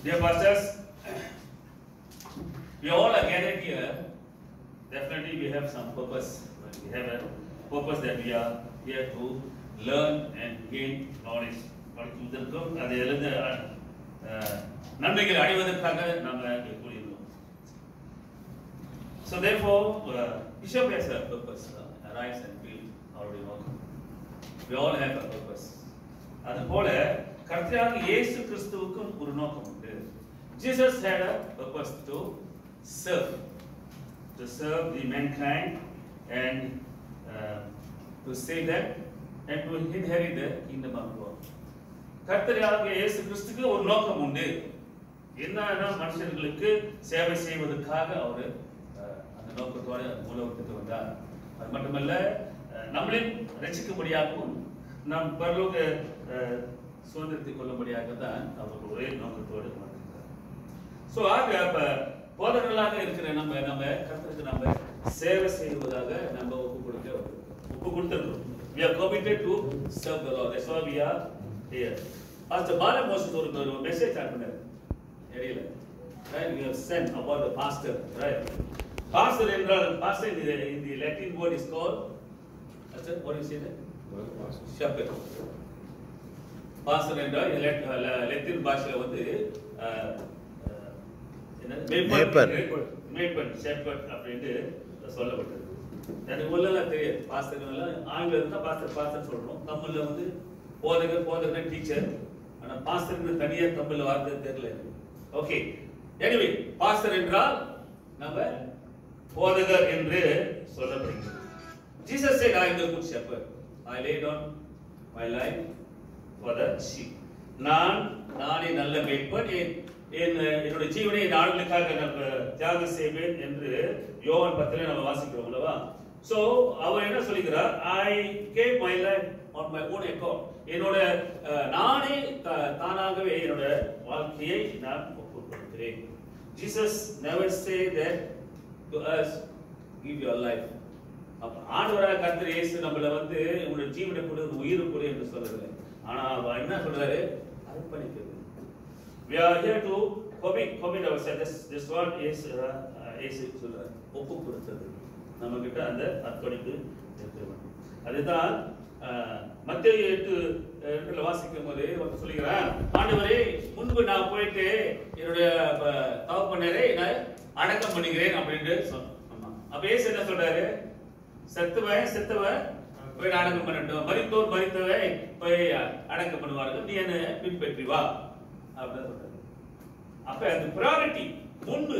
Dear pastors, we all are gathered here. Definitely we have some purpose. We have a purpose that we are here to learn and gain knowledge. So therefore, Bishop has a purpose. Arise and build already know. We all have a purpose. Jesus had a purpose to serve the mankind and to save them and to inherit the kingdom of God. கர்த்தராகிய இயேசு கிறிஸ்துவுக்கு ஒரு நோக்கம் உண்டு. என்னன்னா மனுஷர்களுக்கு சேவை செய்வதற்காக அவர் அந்த நோக்கத்தோட உலகத்துக்கு வந்தார். அது மட்டுமல்ல நம்மளையும் ரட்சிக்கும்படியாகவும் நம் பரலோக சுதந்திரத்தை கொள்ளும்படியாக தான் அவர் ஒரே நோக்கத்தோடு வந்திருக்கிறார். ஸோ ஆக போதகர்களாக இருக்கிற நம்ம கர்த்தருக்கு நம்ம சேவை செய்வதாக நம்ம ஒப்பு கொடுத்திருக்கிறோம். We are committed to serve the Lord. That's why we are here. Pastor Bala Moses ஒரு மெசேஜ் ஸ்டார்ட் பண்ணாரு இடையில. Right? We have sent about the pastor. Right? Pastor என்றால் pastor in the Latin word is called. What do you say there? Shepherd. Pastor என்றால் Latin பாஷையில வந்து மேய்ப்பன் shepherd அப்படின்னு சொல்லப்பட்டது. எனக்கு உள்ளலாம் தெரியாது. பாஸ்டர்லாம் ஆங்கிலம் தான் பாஸ்டர் சொல்றோம். தமிழ்ல வந்து போதகர் டீச்சர். ஆனா பாஸ்டர்னு தனியா தமிழ்ல வார்த்தை தெரியல. ஓகே. எனிவே பாஸ்டர் என்றால் நம்ம போதகர் என்று சொல்லப்படுகிறது. Jesus said, I am the good shepherd. I lay down my life for the sheep. நானே நல்ல மேய்ப்பன். என்னோட ஜீவனை என் ஆடுகளுக்காக நான் தியாகம் செய்வேன் என்று யோவான் 10 நம்ம வாசிக்கிறோம் அல்லவா? சோ அவர் என்ன சொல்லுகிறார்? I gave my life on my own accord. என்னோட நானே தானாகவே என்னோட வாழ்க்கையை நான் ஒப்புக்கொடுக்கிறேன். Jesus never say that to us, give your life. அப்ப ஆண்டவராக கர்த்தர் இயேசு நம்மள வந்து உங்களுடைய ஜீவனை கொடு, உயிரை கொடு என்று சொல்லல. ஆனா அவர் என்ன சொல்றாரு? அர்ப்பணிக்கிறது. We are here to commit ourselves. This word is சொல்றாரு. ஒப்பு கொடுத்தது. நம்ம கிட்ட அந்த அர்ப்பணிப்பு இருக்கிறது. அதுதான் மத்தேயு 8 வாசிக்கும் போது வந்து சொல்கிறார், ஆண்டவரே முன்பு நான் போயிட்டு என்னுடைய தகப்பனரை நான் அடக்கம் பண்ணுகிறேன் அப்படின்னு சொன்னான். அப்ப இயேசு என்ன சொல்றாரு? செத்தவன் போய் அடக்கம் பண்ணட்டும், மரித்தவை போய் அடக்கம் பண்ணுவார்கள், நீ என்ன பின்பற்றி வா அப்படின்னு சொல்றாரு. அப்ப அந்த பிராரிட்டி முன்பு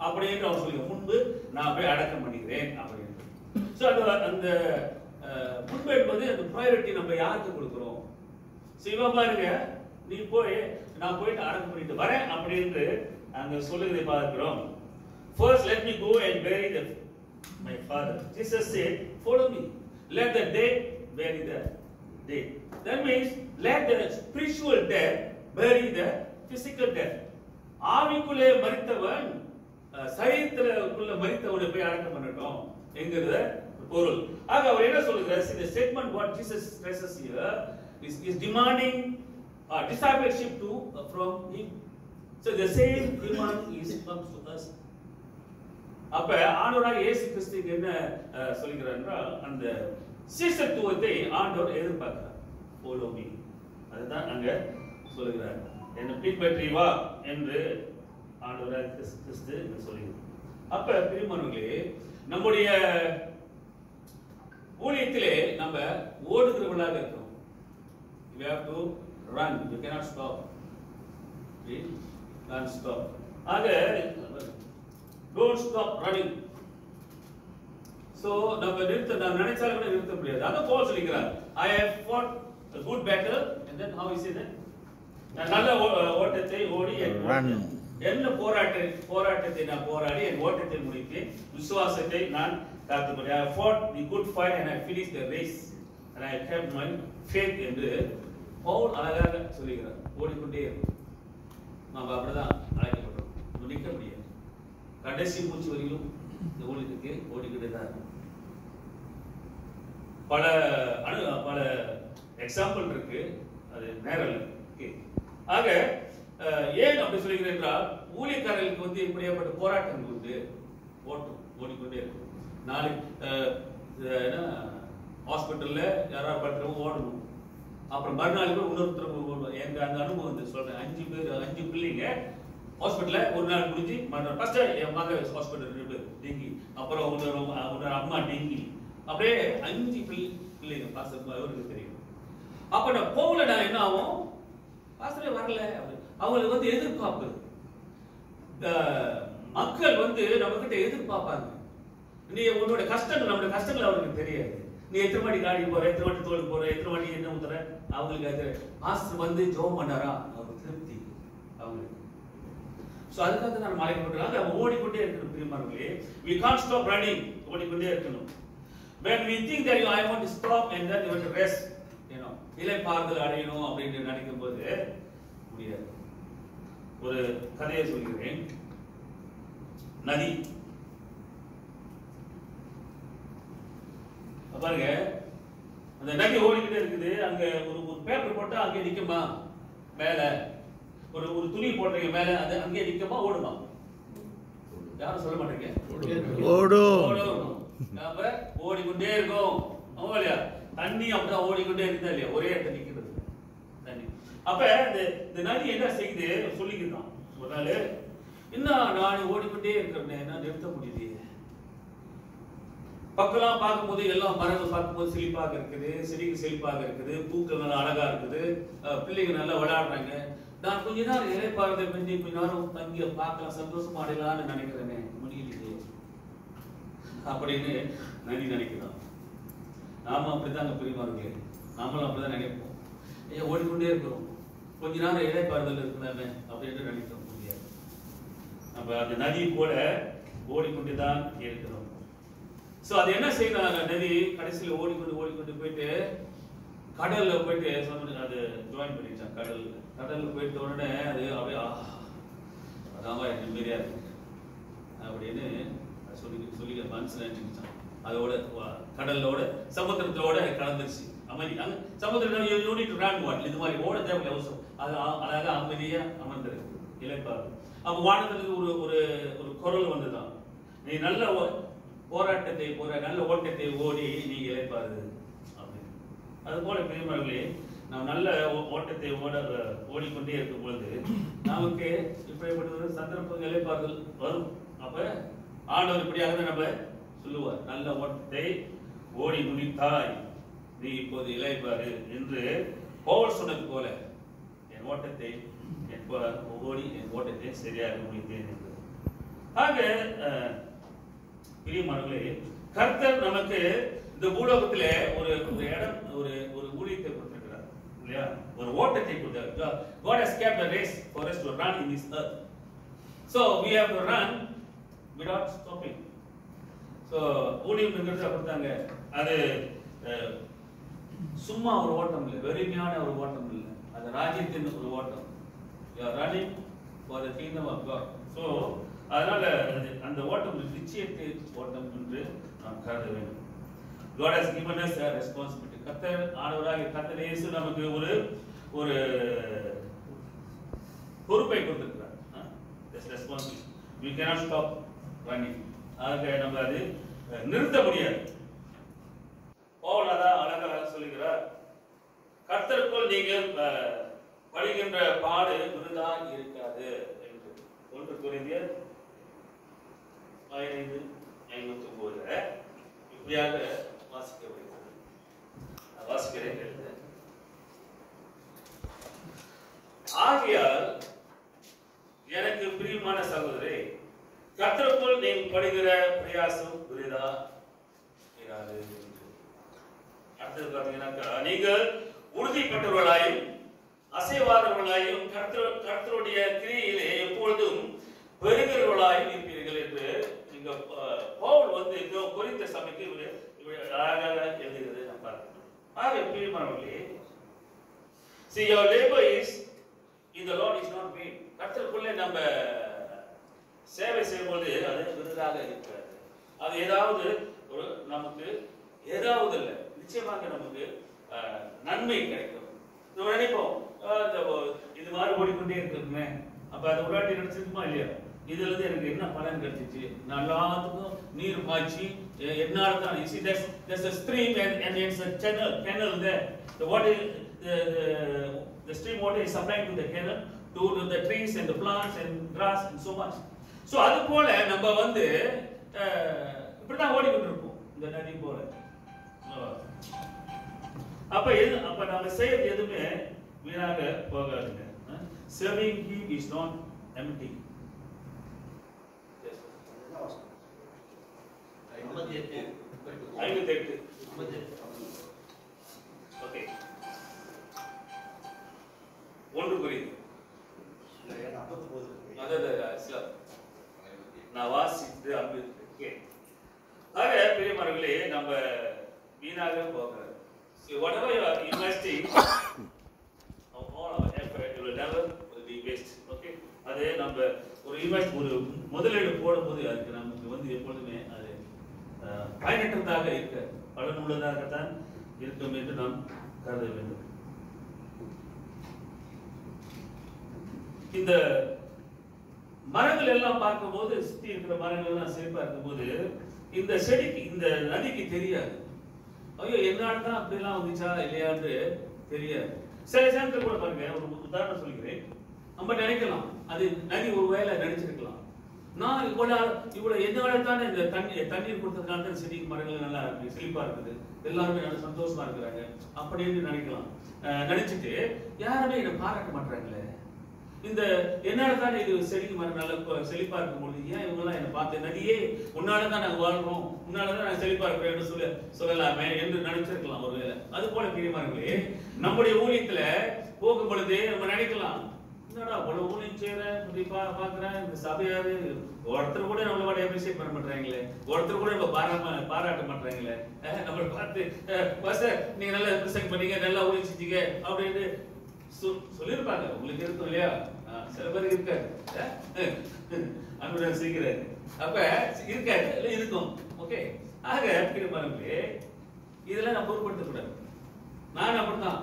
அப்படின்னு அவர் சொல்லுங்க, முன்பு நான் போய் அடக்கம் பண்ணிக்கிறேன் அப்படின்னு. சோ அந்த முன்பு என்பது அந்த பிராரிட்டி நம்ம யாருக்கு கொடுக்கிறோம்? சிவா பாருங்க, நீ நான் போயிட்டு அடக்கம் பண்ணிட்டு வரேன் அப்படின்னு அங்க சொல்லுகிறதை பார்க்கிறோம். First let me go and bury my father. Jesus said, follow me. Let the dead bury the dead. That means let the spiritual death bury the physical death. ஆவிக்குள்ளே மரித்தவன் சரீரத்துக்குள்ள மரித்தவனை போய் அடக்கம் பண்ணட்டும் என்கிற பொருள். ஆக அவர் என்ன சொல்லுகிறார்? The statement what Jesus stresses here is demanding discipleship from him. So the same demand comes to us. அப்ப ஆண்டவராக இயேசு கிறிஸ்து என்ன சொல்கிறார் என்றால், அந்த சீஷத்துவத்தை ஆண்டவர் எதிர்பார்க்கிறார். Follow me. அதுதான் அங்க சொல்கிறார். என்ன பின்பற்றி வா என்று ஆண்டவராக கிறிஸ்து சொல்கிறார். அப்ப பிரியமானவர்களே, நம்முடைய ஊழியத்திலே நம்ம ஓடுகிறவர்களாக இருக்கணும். You have to run. You cannot stop. You can't stop. ஆக don't stop running. So நம்ம நினைச்சாலும் கூட நிறுத்த முடியாது. அத Pavul சொல்லிக்கிறார். I have fought a good battle, and then how is it? நல்ல ஓட்டத்தை ஓடி என்ன போராட்டத்தை நான் போராடி என் ஓட்டத்தை முடித்தேன், விசுவாசத்தை நான் காத்துக்கொண்டேன். I have fought the good fight and I finished the race and I kept my faith என்று பவுல் அழகாக சொல்லுகிறார். ஓடிக்கொண்டே இருக்கும். நாம் அப்படிதான் அழைக்கப்பட்டோம். நிற்க முடியாது. கடைசி மூச்சு வரையிலும் இந்த ஊழியத்துக்கு ஓடிக்கிட்டே தான் இருக்கும். பல எக்ஸாம்பிள் இருக்கு, அது நேரம் இல்லை. ஆக ஏன் அப்படி சொல்லுகிறேன் என்றால் ஊழியக்காரர்களுக்கு வந்து இப்படியாப்பட்ட போராட்டங்கள் உண்டு. ஓடிக்கொண்டே இருக்கும். நாளைக்கு ஹாஸ்பிட்டல்ல யாராவது படுறவங்க ஓடணும், அப்புறம் மறுநாள் கூட இன்னொருத்தர் ஓடுவோம். எனக்கு அந்த அனுபவம் வந்து சொல்றேன். 5 பிள்ளைங்க ஹாஸ்பிட்டல்ல ஒரு நாள் முடிஞ்சு ஃபர்ஸ்ட் என் மக ஹாஸ்பிட்டல் டெங்கி, அப்புறம் ஒரு அம்மா டெங்கி, அப்படியே 5 பிள்ளைங்க பாஸ்டர் அவருக்கு தெரியும். அப்ப நான் போகல, நான் என்ன ஆகும், பாஸ்டரே வரல. அவங்களுக்கு வந்து எதிர்பார்ப்பு, மக்கள் வந்து நம்ம கிட்ட எதிர்பார்ப்பாங்க. நீ உன்னோட கஷ்டங்கள், நம்மளோட கஷ்டங்கள் அவருக்கு தெரியாது. நீ எத்தனை மணி காடி போற, எத்தனை மணி தோல் போற, எத்தனை மணி என்ன ஊத்துற, அவங்களுக்கு அது பாஸ்டர் வந்து ஜெபம் பண்ணாரா அவருக்கு திருப்தி அவங்களுக்கு. சோ அதுக்காக நான் மலைக்கப்பட்டிருக்காங்க. அவன் ஓடிக்கொண்டே இருக்கணும். பிரியமானவர்களே, we can't stop running. ஓடிக்கொண்டே இருக்கணும். When we think that I want to stop and then you want to rest, இலைப்பாறுதல் அடையணும் அப்படின்னு நினைக்கும் போது முடியாது. ஒரு கதையை சொல்கிறேன். நதி பாருங்க, அந்த நதி ஓடிக்கிட்டே இருக்குது. அங்க ஒரு பேப்பர் போட்டா அங்கே நிக்குமா? மேல ஒரு துணி போடுறீங்க மேல, அது அங்கே நிக்குமா ஓடுமா? யாரும் சொல்ல மாட்டீங்க. ஓடும். நம்ம ஓடிக்கொண்டே இருக்கோம். இல்லையா? தண்ணி அப்படிதான் ஓடிக்கொண்டே இருக்குதா இல்லையா? ஒரே இடத்துல நிக்கிறது தண்ணி. அப்ப இந்த நதி என்ன செய்யுது சொல்லிக்கிறான். ஒரு நாள் இன்னும் நான் ஓடிக்கொண்டே இருக்கிறேன், என்ன நிறுத்த முடியுது. பக்கம்லாம் பார்க்கும்போது எல்லாம் மரங்கள் பார்க்கும்போது செழிப்பாக இருக்குது, செடிகள் செழிப்பாக இருக்குது, பூக்கள் நல்லா அழகா இருக்குது, பிள்ளைங்க நல்லா விளையாடுறாங்க. நான் கொஞ்ச நேரம் இலைப்பாறுதல் பண்ணி கொஞ்ச நேரம் தங்கி பார்க்கலாம், சந்தோஷமா அடையலான்னு நினைக்கிறேனே, முடியலையே அப்படின்னு நதி நினைக்கிறான். நாம அப்படித்தாங்க பிரியமானவர்களே, நாமளும் அப்படிதான் நினைப்போம். ஓடிக்கொண்டே இருக்கிறோம், கொஞ்ச நேரம் இலைப்பாறுதல் இருக்கிறாங்க அப்படின்னு நினைக்க முடியாது. நம்ம அந்த நதி போல ஓடிக்கொண்டுதான் இருக்கிறோம். சோ அது என்ன செய்யறாங்க, நதி கடைசியில் ஓடிக்கொண்டு போயிட்டு கடல்ல போயிட்டு அது ஜாயின் பண்ணிச்சான். கடல்ல போயிட்ட உடனே அது அப்படியே அதான் நிம்மதியா இருக்கு அப்படின்னு சொல்லி மனசுல நினைச்சான். அதோட கடலோட சமுத்திரத்தோட கலந்துருச்சு. அமைதி. சமுத்திரம் இது மாதிரி ஓட தேவையில்லை அவசரம். அது அழகாக அமைதியா அமர்ந்திருக்கு, இலைப்பாறு. அப்ப வானத்திலிருந்து ஒரு குரல் வந்துதான், நீ நல்ல போராட்டத்தை நல்ல ஓட்டத்தை ஓடி நீ இலைப்பாரு அப்படின்னு. அது போல பிரியமானவர்களே, நாம் நல்ல ஓட்டத்தை ஓடிக்கொண்டே இருக்கும் பொழுது நமக்கு இப்படிப்பட்ட ஒரு சந்தர்ப்பம் இலைப்பாறுதல் வரும். அப்ப ஆண்டவர் இப்படியாக நம்ம சொல்லுவார், நல்ல ஓட்டத்தை ஓடி முடித்தாய், நீ இப்போது இலைப்பாரு என்று பவுல் சொன்னது போல என் ஓட்டத்தை ஓடி என் ஓட்டத்தை சரியாக முடித்தேன் என்று. ஆக பிரியமானவர்களே, கர்த்தர் நமக்கு இந்த பூலோகத்திலே ஒரு இடம், ஒரு ஊழியத்தை கொடுத்திருக்கிறார் இல்லையா? ஒரு ஓட்டத்தை கொடுத்தார். God has kept a race for us to run in this earth. So we have to run without stopping. So ஊழியம் என்கிறது அப்படித்தாங்க. அது சும்மா ஒரு ஓட்டம் இல்லை, வெறுமையான ஒரு ஓட்டம் இல்லை, அது ராஜ்யத்தின் ஒரு ஓட்டம். You are running for the kingdom of God. So அதனால அந்த ஓட்டம் நிச்சயத்தை ஓட்டம் என்று நாம் கருத வேண்டும். God has given us a responsibility. கர்த்தர் ஆண்டவராகிய கர்த்தர் இயேசு நமக்கு ஒரு பொறுப்பை கொடுத்திருக்கிறார். This responsibility. We cannot stop running. ஆக நம்ம அது நிறுத்த முடியாது. பவுல் அழகாக சொல்லுகிறார், கர்த்தருக்குள் நீங்கள் படுகின்ற பாடு விருதா இருக்காது என்று. 1 கொரிந்தியர் 15:59 இப்படியாக வாசிக்கப்படுகிறது. வாசிக்கிறேன். ஆகையால் எனக்கு பிரியமான சகோதரரே, கர்த்தருக்குள் நீங்கள் படுகிற பிரயாசம் புரியுதா? அடுத்தது பாத்தீங்கன்னாக்கா, நீங்கள் உறுதிப்பட்டவர்களாயும் அசைவாதவர்களாயும் கர்த்தருடைய கிரியையிலே எப்பொழுதும் பெருகிறவர்களாயும் இருப்பீர்கள் என்று இங்க பவுல் வந்து கொரிந்த சபைக்கு அழகாக எழுதுகிறது நாம் பார்க்கிறோம். ஆக பிரியமானவர்களே, see your labor is in the Lord is not vain. கர்த்தருக்குள்ளே நம்ம சேவை செய்யும்போது அது விருதாக இருக்காது. அது ஏதாவது ஒரு நமக்கு ஏதாவது இல்லை, நிச்சயமாக நமக்கு நன்மை கிடைக்கும். நினைப்போம் இது மாதிரி ஓடிக்கொண்டே இருக்குமே, அப்ப அது ஒரு வாட்டி நினைச்சிருக்குமா இல்லையா? இதுல இருந்து எனக்கு என்ன பலன் கிடைச்சிச்சு? நான் எல்லாத்துக்கும் நீர் பாய்ச்சி என்னால தான் you see there's a stream and it's a canal there. What is the stream water is supplying to the canal to the trees and the plants and grass and so much. So அது போல நம்ம வந்து இப்படிதான் ஓடிக்கிட்டு இருப்போம் இந்த நதி போல. அப்ப நாம செய்யறது எதுவுமே வீணாக போகாதுங்க. Serving him is not empty. Okay. ஒன்று புரியுது. நான் வாசித்து அம்பிருக்கேன். ஆக பிரியமானவர்களே, நம்ம வீணாக போகிறது. Whatever you are investing, all our effort will never be waste. Okay? அதே நம்ம ஒரு முதலீடு போடும்போது அதுக்கு நமக்கு வந்து எப்பொழுதுமே அது பயனற்றதாக இருக்க, பலனுள்ளதாகத்தான் இருக்கும் என்று நாம் கருத வேண்டும். இந்த மரங்கள் எல்லாம் பார்க்கும்போது, சுத்தி இருக்கிற மரங்கள் எல்லாம் செழிப்பா இருக்கும்போது இந்த செடிக்கு இந்த நதிக்கு தெரியாது, ஐயோ என்னால தான் அப்படிலாம் வந்துச்சா இல்லையான்னு தெரியாது. சில சமயத்தில் கூட பாருங்க, ஒரு உதாரணம் சொல்லிக்கிறேன். நம்ம நினைக்கலாம் அது நதி ஒரு வேலை நினைச்சிருக்கலாம், நான் இவ்வளவு என்னால தானே இந்த தண்ணீர் கொடுத்ததுனால தான் செடி மரங்கள் நல்லா இருக்கு, செழிப்பா இருக்குது, எல்லாருமே நல்லா சந்தோஷமா இருக்கிறாங்க அப்படின்னு நினைக்கலாம். நினைச்சிட்டு யாருமே இதை பாராட்ட மாட்டாங்களே, இந்த என்னால தானே இது செடிக்கு மரம் நல்லா செழிப்பா இருக்கும்போது ஏன் இவங்கெல்லாம் என்னை பார்த்து நதியே உன்னால தான் நாங்கள் வாழ்றோம், உன்னாலதான் நாங்கள் செழிப்பா இருக்கிறோம் சொல்லலாமே என்று நினைச்சிருக்கலாம் ஒருவேளை. அது போல பிரியமானவர்களே, நம்முடைய ஊழியத்துல போகும் பொழுது நம்ம நினைக்கலாம், என்னடா அவ்வளவு ஊழியம் செய்யறேன் பாக்குறேன், இந்த சபையாரு ஒருத்தர் கூட நம்மளோட அப்ரிசியேட் பண்ண மாட்டாங்களே, ஒருத்தர் கூட நம்ம பாராட்ட மாட்டாங்களே, நம்மளை பார்த்து நீங்க நல்லா பிரசங்கம் பண்ணீங்க, நல்லா ஊழியம் செஞ்சீங்க அப்படின்னு சொல்லிருப்பாங்க. உங்களுக்கு இருக்கும் இல்லையா? சில பேருக்கு இருக்காது, அன்புடன் செய்கிறாரு, அப்ப இருக்காது இருக்கும். ஓகே, ஆக பிரியமானவர்களே, இதெல்லாம் நான் பொருட்படுத்த கூடாது. நான் அப்படிதான்,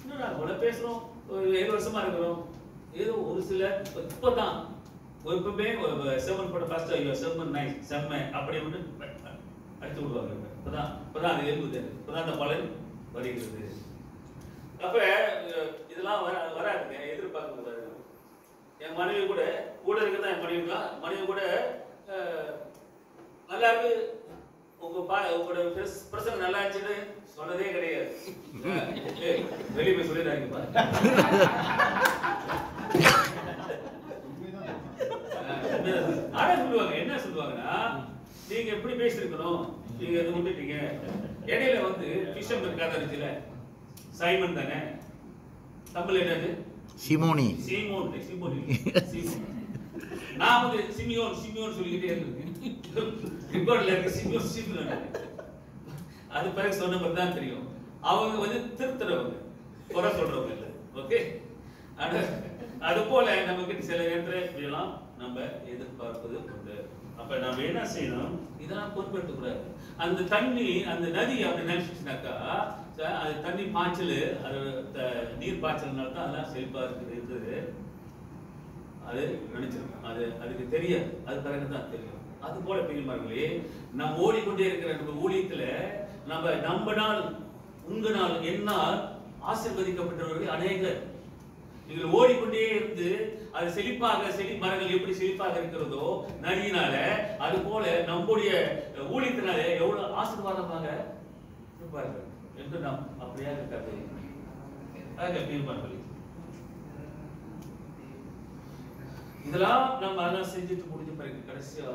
என்னடா இவ்வளவு பேசுறோம், 7 வருஷமா இருக்கிறோம், ஏதோ ஒரு சில இப்பதான் எப்பவுமே செவன் போட ஃபர்ஸ்ட் ஐயோ செம்மன் நைஸ் செம்ம அப்படி ஒன்று அடித்து விடுவாங்க. இப்பதான் அது எழுதுது, இப்பதான் அந்த பலன் வருகிறது. அப்ப இதெல்லாம் வராதுங்க, எதிர்பார்க்க கூடாது. என் மனைவி கூட இருக்குதான், என் மனைவி கூட நல்லா இருக்கு, உங்களோட பிரசங்கம் நல்லா இருந்துச்சுன்னு சொன்னதே கிடையாது. வெளியே போய் சொல்லிடுறாங்க. ஆனா சொல்லுவாங்க, என்ன சொல்லுவாங்கன்னா, நீங்க எப்படி பேசிருக்கணும், நீங்க எது விட்டுட்டீங்க. இடையில வந்து பிஷம் இருக்காத இருந்துச்சுல, சைமன் தானே, தமிழ் என்னது? சிமோனி. நான் வந்து சிமியோன் சொல்லிக்கிட்டே இருக்கேன். ரிகார்ட்ல இருக்க சிமியோன் அது பிறகு சொன்ன மாதிரி தான் தெரியும். அவங்க வந்து திருத்துறவங்க, குறை சொல்றவங்க இல்லை. ஓகே, அது போல நமக்கு சில நேரத்தில் நம்ம எதிர்பார்ப்பது உண்டு. அப்ப நம்ம என்ன செய்யணும், இதெல்லாம் பொறுப்பெடுக்க கூடாது. அந்த தண்ணி, அந்த நதி அப்படி நினைச்சுனாக்கா, அது தண்ணி பாய்ச்சல், அது நீர் பாய்ச்சல்னால தான் அதெல்லாம் செழிப்பா இருக்குது, அது நினைச்சிருக்கோம். அதுக்கு தெரியாது, அது பிறகுதான் தெரியும். அது போல பிரியமானவர்களே, நம்ம ஓடிக்கொண்டே இருக்கிற நம்ம ஊழியத்துல நம்ம நாள் உங்க நாள் என்னால் ஆசீர்வதிக்கப்பட்டவர்கள் அநேகர். நீங்கள் ஓடிக்கொண்டே இருந்து அது செழிப்பாக மரங்கள் எப்படி செழிப்பாக இருக்கிறதோ நதியினால, அது போல நம்முடைய ஊழியத்தினால எவ்வளவு ஆசீர்வாதமாக இருப்பார்கள். என்று நாம் அப்படியாக கதை தீர்மானம். இதெல்லாம் நம்ம அதெல்லாம் செஞ்சுட்டு முடிஞ்ச பிறகு கடைசியா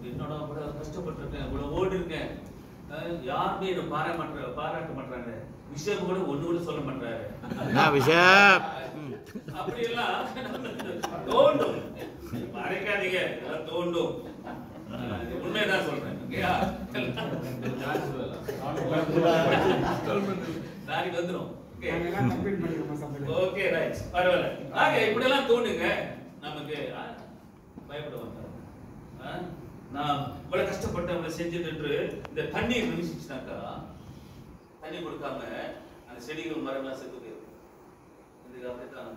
என்னோட கூட கஷ்டப்பட்டிருக்கேன், இவ்வளவு ஓடி இருக்கேன், யாருமே என்ன பாராட்ட மாட்டாங்க, விஷயம் கூட ஒண்ணு கூட சொல்ல மாட்டாரு. அப்படி எல்லாம் தோண்டும், மறைக்காதீங்க, தோண்டும். உண்மைதான் சொல்றேன். நாளைக்கு வந்துடும். ஓகே ரைட், பரவாயில்ல. ஆக இப்படி எல்லாம் தோணுங்க நமக்கு. பயப்பட மாட்டாங்க. நான் இவ்வளவு கஷ்டப்பட்டு அவங்களை செஞ்சுட்டு இந்த தண்ணீர் நிமிஷிச்சுனாக்கா, தண்ணி கொடுக்காம அந்த செடிகள் மரம்லாம் செத்து போயிடும். அப்படித்தான்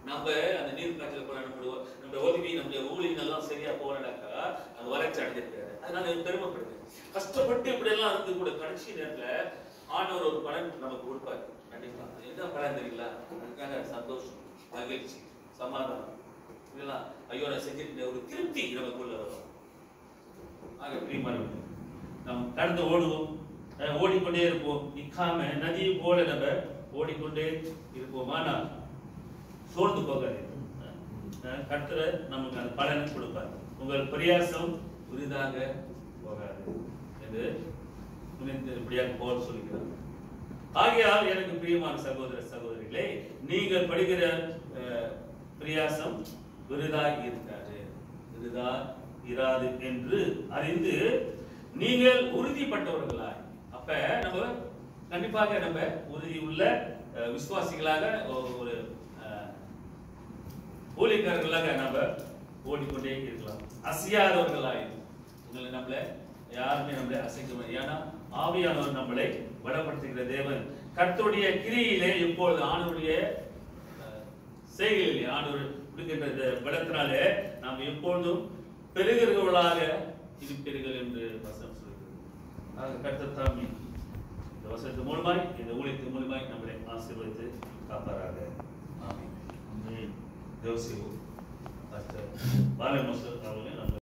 நம்ம அந்த நீர் காய்ச்சல் போன நம்மளுடைய உதவி, நம்முடைய ஊழியர்கள் எல்லாம் சரியா போனாக்கா அது வறட்சி அடைஞ்சிருக்காரு. அதனால பெருமைப்படுது. கஷ்டப்பட்டு இப்படி எல்லாம் இருந்து கூட கடைசி நேரத்துல ஆண்டவர் ஒரு பலன் நமக்கு கொடுப்பாரு. கண்டிப்பா என்ன பலன் தெரியல, அதுக்காக சந்தோஷம், மகிழ்ச்சி, சமாதானம், இதெல்லாம் ஐயோ நான் செஞ்சிருக்க ஒரு திருப்தி நமக்குள்ள வரும். ஆக பிரியமானவர்களே, நாம் கடந்து ஓடுவோம், ஓடிக்கொண்டே இருப்போம், நிற்காம நதியை போல நம்ம ஓடிக்கொண்டே இருப்போம். ஆனால் சோர்ந்து போகாது. கர்த்தர் நமக்கு அந்த பலனை கொடுப்பார். உங்கள் பிரயாசம் புரிதாக போகாது என்று இப்படியாக போல சொல்லுகிறார். ஆகையால் எனக்கு பிரியமான சகோதர சகோதரிகளே, நீங்கள் படிக்கிற பிரயாசம் விருதாக இருக்காது, விருதா இராது என்று அறிந்து நீங்கள் உறுதிப்பட்டவர்களாய், அப்ப நம்ம கண்டிப்பாக நம்ம உறுதி உள்ள விசுவாசிகளாக ஒரு ஊழியக்காரர்களாக நம்ம ஓடிக்கொண்டே இருக்கலாம். அசையாதவர்களாய் உங்களை நம்மள யாருமே நம்மளை அசைக்க முடியாது. ஏன்னா ஆவியானவர் நம்மளை பலப்படுத்துகிற தேவன். கர்த்தருடைய கிரியிலே இப்பொழுது ஆண்டவருடைய செய்கையிலே ஆண்டவர் கொடுக்கின்ற பலத்தினாலே நாம் எப்பொழுதும் பெருகிறவர்களாக இருப்பீர்கள் என்று வசனம் சொல்கிறது. கர்த்தர் தாமே இந்த வசனத்தின் மூலமாய், இந்த ஊழியத்தின் மூலமாய் நம்மளை ஆசீர்வதித்து காப்பாராக. ஆமென். தேவ சேவகர் பாஸ்டர் பாலமோசர் அவர்களே நம்ம